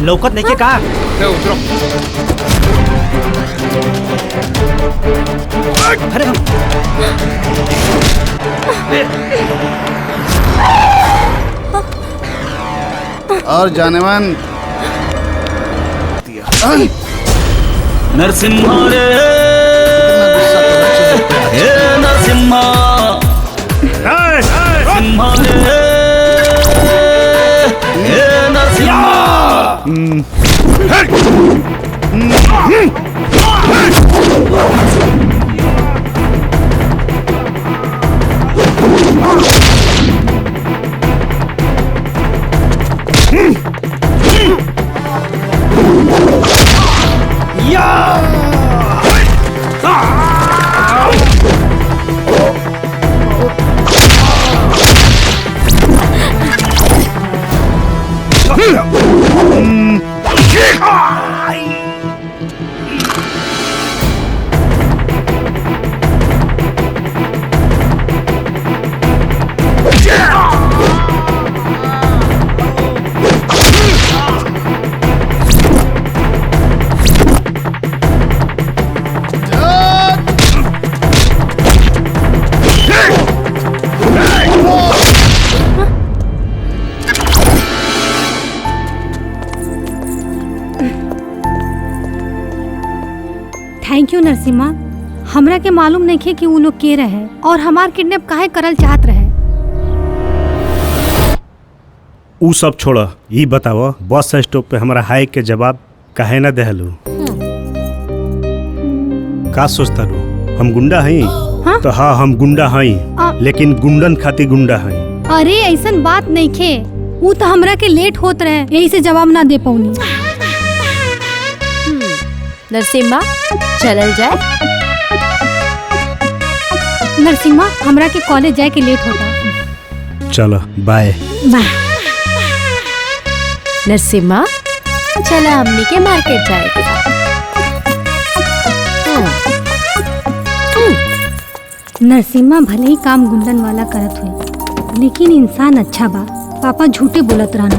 लौकत नहीं के का? उतरो। अरे और जानेमान नरसिम्हा रे हे नरसिम्हा सिम्हा रे हे नरसिम्हा थैंक यू नरसिम्हा। हमरा के मालूम नहीं थे कि वो लोग के रहे और हमार किडनैप काहे करल चाहत रहे। ऊ सब छोड़, ई बताओ बस स्टॉप पे हमारा हाई के जवाब काहे ना देहलू? का सोचता रू हम गुंडा हई? हाँ? तो हाँ हम गुंडा हई, लेकिन गुंडन खातिर गुंडा हई। अरे ऐसन बात नहीं खे, वो तो हमरा के लेट होत रहे यही से जवाब ना दे पौनी। नरसिम्हा चलल जाए। नरसिम्हा हमरा के कॉलेज जाए के लेट होता। चलो बाय बाय। नरसिम्हा चला हमनी के मार्केट जाए के बा। नरसिम्हा भले ही काम गुंडन वाला करत हुए, लेकिन इंसान अच्छा बा। पापा झूठे बोलत रहना।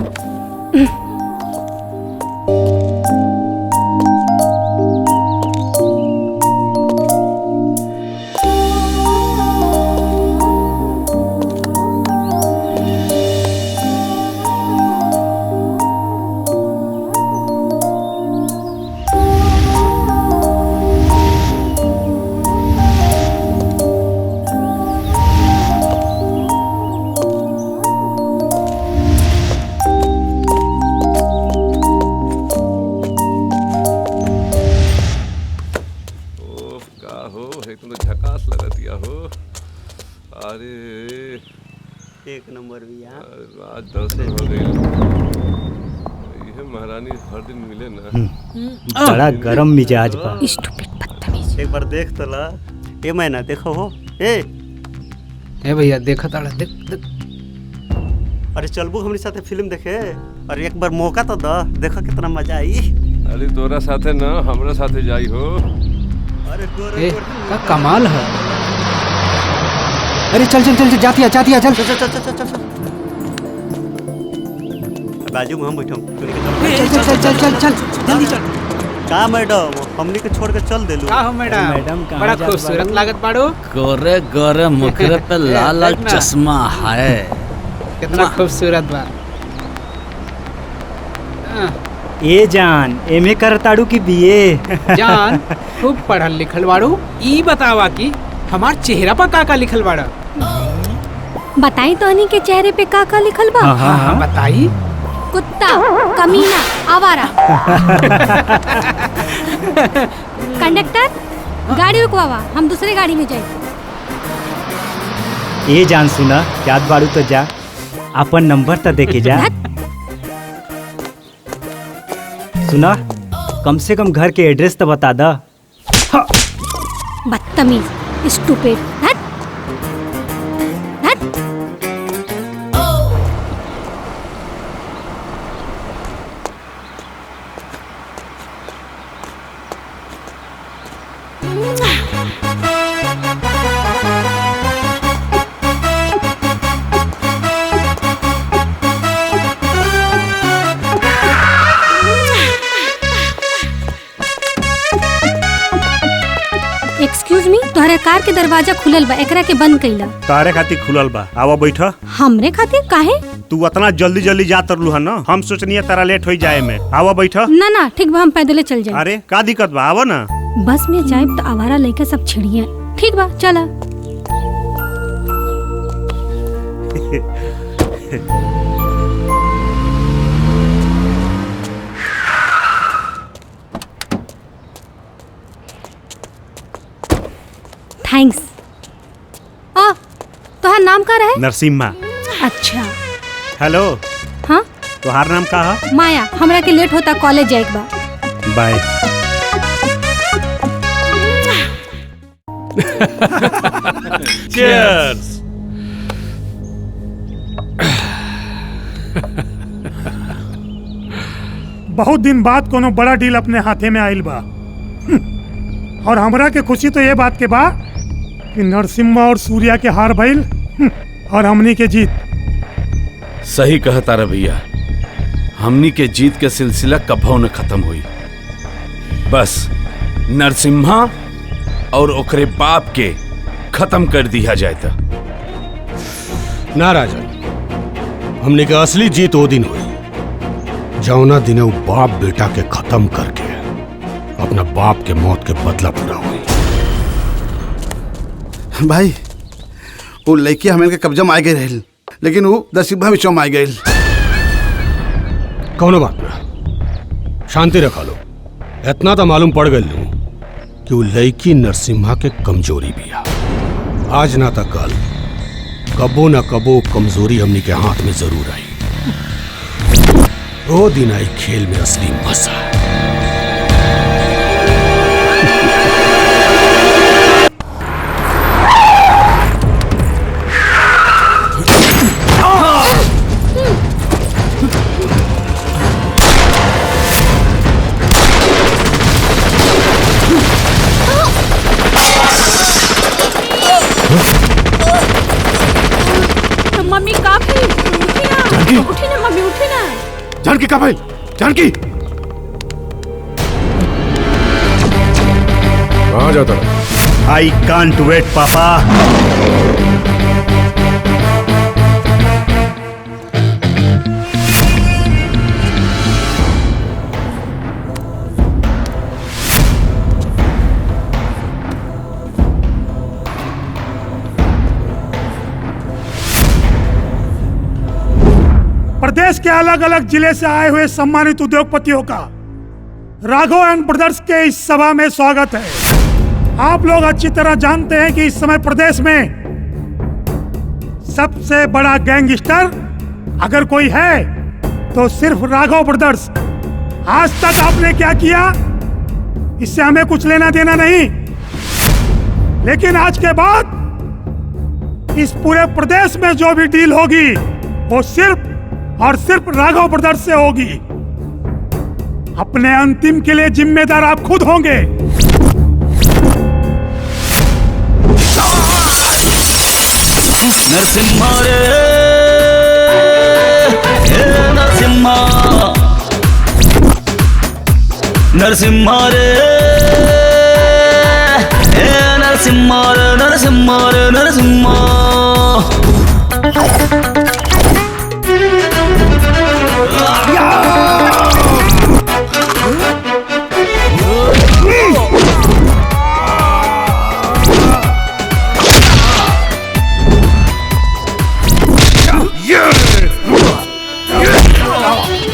एक नंबर भी आज दर्शन हो गई। ये महारानी हर दिन मिले ना। बड़ा गरम मिजाज बा। बदतमीज। एक बार देख तो ला। ए मैना देखो हो। ए भैया देखा ताड़ा देख देख। अरे चलबू हमनी साथे फिल्म देखे। अरे एक बार मौका तो द, देखो कितना मजा आई। अरे तोरा साथे ना हमरा साथे जाई हो। अरे ए का कमाल है। अरे चल चल चल जाती है चल चल चल चल चल चल बाजू में हम बैठो। चल चल चल चल चल जल्दी चल। का मैडम हमनी के छोड़ के चल देलू? का हो मैडम बड़ा खूबसूरत लागत बाड़ू। गोरे गोरे मुखरे पे लाल लाल चश्मा है। कितना खूबसूरत बा। ए जान एमए करताड़ू की बीए? जान खूब पढ़ल लिखल बाड़ू। ई बतावा कि हमार चेहरा पर का लिखल बाड़ा? बताई तो हनी के चेहरे पे का लिखल बा? हाँ बताई। कुत्ता, कमीना, आवारा। कंडक्टर गाड़ी रुकवावा, हम दूसरे गाड़ी में जाए। ए जान सुना, याद बाड़ू तो जा, अपन नंबर तो देके जा। सुना, कम से कम घर के एड्रेस तो बता दा। बदतमीज, स्टूपिड। तोहरे कार के दरवाजा खुलल बा, एकरा के बंद कइला। तारे खातिर खुलल बा, आवा बैठा। हमरे खातिर काहे? तू इतना जल्दी जल्दी जा तरलू है ना, हम सोचनी तारा लेट हो जाए में। आवा बैठा। ना ना ठीक बा, हम पैदले चल जाए। अरे का दिक्कत बा, आवा ना। बस में जाए तो आवारा लड़का सब छिड़िए। ठीक बा चला। थैंक्स। तोहार नाम का रहे? नरसिम्हा। अच्छा। हेलो। हाँ तोहार नाम का है? माया। हमरा के लेट होता, कॉलेज जाए के बा। बाय। Cheers! बहुत दिन बाद कोनो बड़ा डील अपने हाथे में आइल बा। और हमरा के खुशी तो ये बात के बा कि नरसिम्हा और सूर्या के हार भइल और हमनी के जीत। सही कहता रे भैया, हमनी के जीत के सिलसिला कभो न खत्म हुई। बस नरसिम्हा और ओकरे बाप के खत्म कर दिया जाए था। ना राजन, हमने के असली जीत वो दिन हुई जौना दिन वो बाप बेटा के खत्म करके अपना बाप के मौत के बदला पूरा हुई। भाई वो लड़की हमें के कब्जा में आ गई रही, लेकिन वो नरसिम्हा बिचों में आ गई। कौनो बात ना, शांति रखा लो। इतना तो मालूम पड़ गई लू कि वो लड़की नरसिम्हा के कमजोरी भी है। आज ना तो कल कबो ना कबो कमजोरी हमनी के हाथ में जरूर आई। वो दिन आई खेल में असली मजा। मम्मी काफी उठी ना मम्मी, उठी ना। जानकी का भाई, जानकी कहाँ जाता है? आई कांट वेट पापा। प्रदेश के अलग अलग जिले से आए हुए सम्मानित उद्योगपतियों का राघव एंड ब्रदर्स के इस सभा में स्वागत है। आप लोग अच्छी तरह जानते हैं कि इस समय प्रदेश में सबसे बड़ा गैंगस्टर अगर कोई है तो सिर्फ राघव ब्रदर्स। आज तक आपने क्या किया इससे हमें कुछ लेना देना नहीं, लेकिन आज के बाद इस पूरे प्रदेश में जो भी डील होगी वो सिर्फ और सिर्फ राघव ब्रदर्स से होगी। अपने अंतिम के लिए जिम्मेदार आप खुद होंगे। नरसिम्हा रे, नरसिम्हा, नरसिम्हा रे, नरसिम्हा रे, नरसिम्हा रे, नरसिम्हा।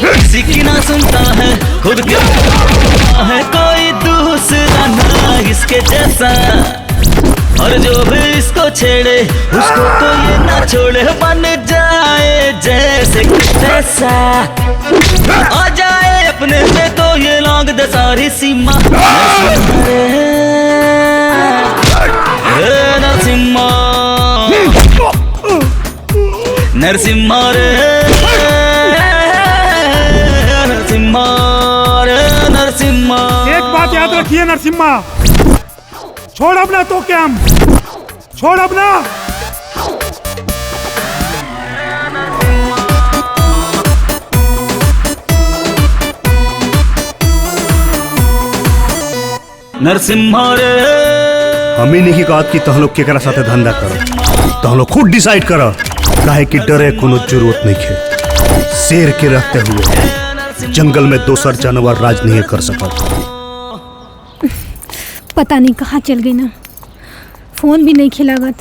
किसी की ना सुनता है खुद के है कोई दूसरा ना इसके जैसा, और जो भी इसको छेड़े उसको तो ये ना छोड़े, बन जाए जैसे तैसा, आ जाए अपने पे तो ये लांग दे सारी सीमा। नरसिम्हा, नरसिम्हा रे, नरसिम्हा रे, नरसिम्हा। एक बात याद रखिए नरसिम्हा, छोड़ अपना तो क्या हम छोड़ अपना। नरसिम्हा रे, हम ही नहीं कहत कि तहन लोग केकरा साथे धंधा करो, तहन लोग खुद डिसाइड करो। काहे कि डरे कोनो जरूरत नहीं है। शेर के रहते हुए जंगल में दोसर जानवर राज नहीं कर सकता। पता नहीं कहाँ चल गई ना, फोन भी नहीं खिलावत।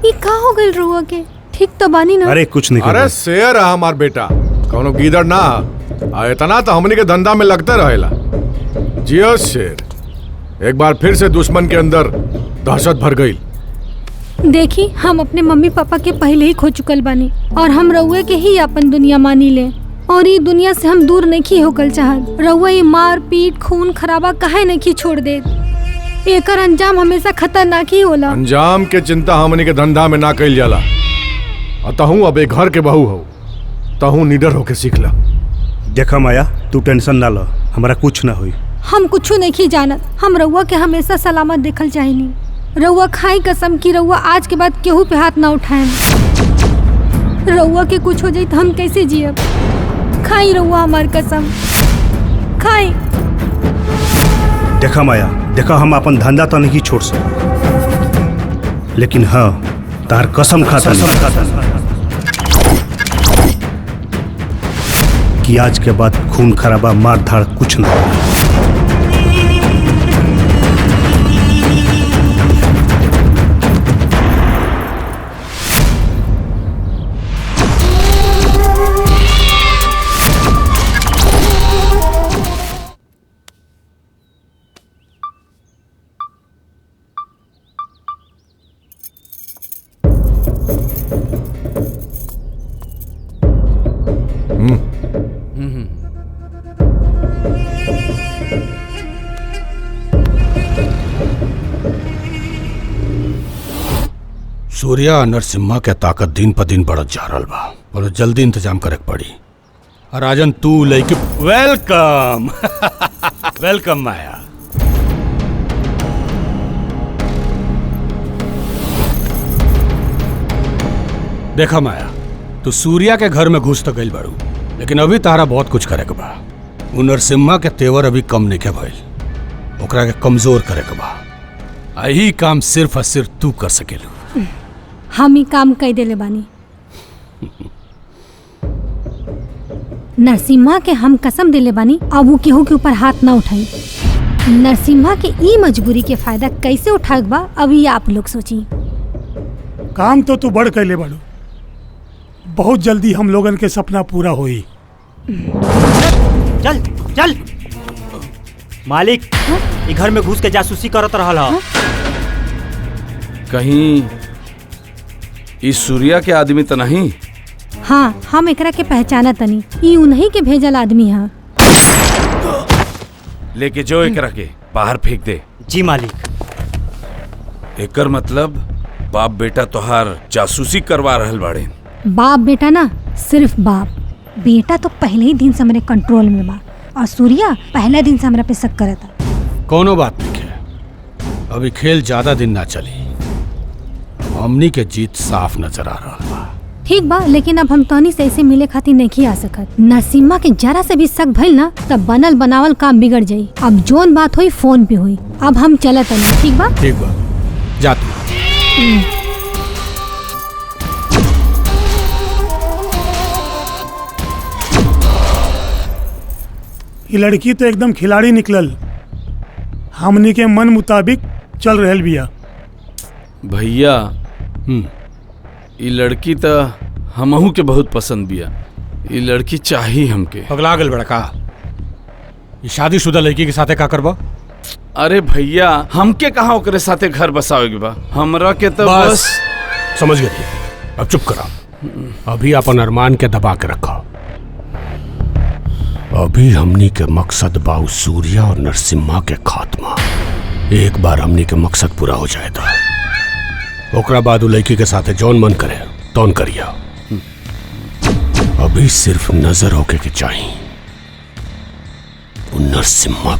ये कहाँ हो गई रुआ के? ठीक तो बानी ना? अरे कुछ नहीं। अरे शेर है हमार बेटा, कौनो गीदड़ ना। इतना तो हमनी के धंधा में लगते रहेला। जियो शेर। एक बार फिर से दुश्मन के अंदर दहशत भर गई। देखी, हम अपने मम्मी पापा के पहले ही खो चुकल बानी और हम रउए के ही अपन दुनिया मानी ले। और ये दुनिया से हम दूर नहीं होकल चाहत। रउआ ये मार पीट खून खराबा काहे नहीं छोड़ दे। एकर अंजाम हमेशा खतरनाक ही होला। अंजाम के चिंता हमनी के धंधा में ना कइल जाला। तहू अब एक घर के बहू हो, तहू निडर होके सीख ला। देखा माया, तू टेंशन ना लो, हमारा कुछ ना हुई। हम कुछ नहीं जानत। हम रउआ के हमेशा सलामत देखल चाहेनी। रउआ खाई कसम की रउआ आज के बाद केहू पे हाथ ना उठाए। रउआ के कुछ हो जाए तो हम कैसे जियब? खाई रउआ हमार कसम, खाई। देखा माया, देखा हम अपन धंधा तो नहीं छोड़ सकते, लेकिन हाँ तार कसम खाता कि आज के बाद खून खराबा मार धाड़ कुछ ना हो। सूर्या और नरसिम्हा के ताकत दिन पर दिन बढ़त जा रहा बा, बोलो जल्दी इंतजाम करे पड़ी। और राजन तू लेके वेलकम। वेलकम माया। देखा माया, तू सूर्या के घर में घुस तो गई बाड़ू, लेकिन अभी तारा बहुत कुछ करे के बा। उ नरसिम्हा के तेवर अभी कम नहीं के भइल, ओकरा के कमजोर करे के बा। यही काम सिर्फ और सिर्फ तू कर सकेलू। हम ही काम कई देले बानी। नरसिम्हा के हम कसम देले बानी अब वो केहू के ऊपर हाथ ना उठाई। नरसिम्हा के ई मजबूरी के फायदा कैसे उठाए बा अभी आप लोग सोची। काम तो तू बढ़ कैले बाड़ू, बहुत जल्दी हम लोगन के सपना पूरा होई। चल चल। मालिक ये घर में घुस के जासूसी करत रहल ह। कहीं इस सूर्या के आदमी तो नहीं? हाँ, हम एकरा के पहचाना तनी। ई उन्हीं के भेजल आदमी है। लेके जो एकरा के बाहर फेंक दे। जी मालिक। एकर मतलब बाप बेटा तोहार जासूसी करवा रहल बाड़े। बाप बेटा ना, सिर्फ बाप। बेटा तो पहले ही दिन से मेरे कंट्रोल में बा और सूर्या पहले दिन से हमरा पे शक करता। कोनो बात नहीं है, अभी खेल ज्यादा दिन ना चली। हमनी के जीत साफ नजर आ रहा बा। ठीक बा, लेकिन अब हम तोनी से ऐसे मिले खातिर नहीं आ सकत। नरसिम्हा के जरा से भी शक भइल ना तब बनल बनावल काम बिगड़ जाई। अब जोन बात हुई फोन पे हुई। अब हम चलत नहीं। ठीक बा? ठीक बा, जा तू। ये लड़की तो एकदम खिलाड़ी निकलल, हमनी के मन मुताबिक चल रहल बिया। भैया ये लड़की तो हमहू के बहुत पसंद बिया। ये लड़की चाहिए हमके। पगला गल बड़ा का? ये शादीशुदा लड़की के साथे का करबा? अरे भैया हमके कहाँ ओकरे साथे घर बसाओगे बा? हमरा के तो बस समझ गई। अब चुप करा, अभी अपन अरमान के दबा के रखा। अभी हमनी के मकसद बाऊ सूर्या और नरसिम्हा के खात्मा। एक बार हमनी के मकसद पूरा हो जाए था, ओकरा बाद लड़की के साथे जौन मन करे तौन करिया। अभी सिर्फ नजर होके के चाहिए। नरसिम्हा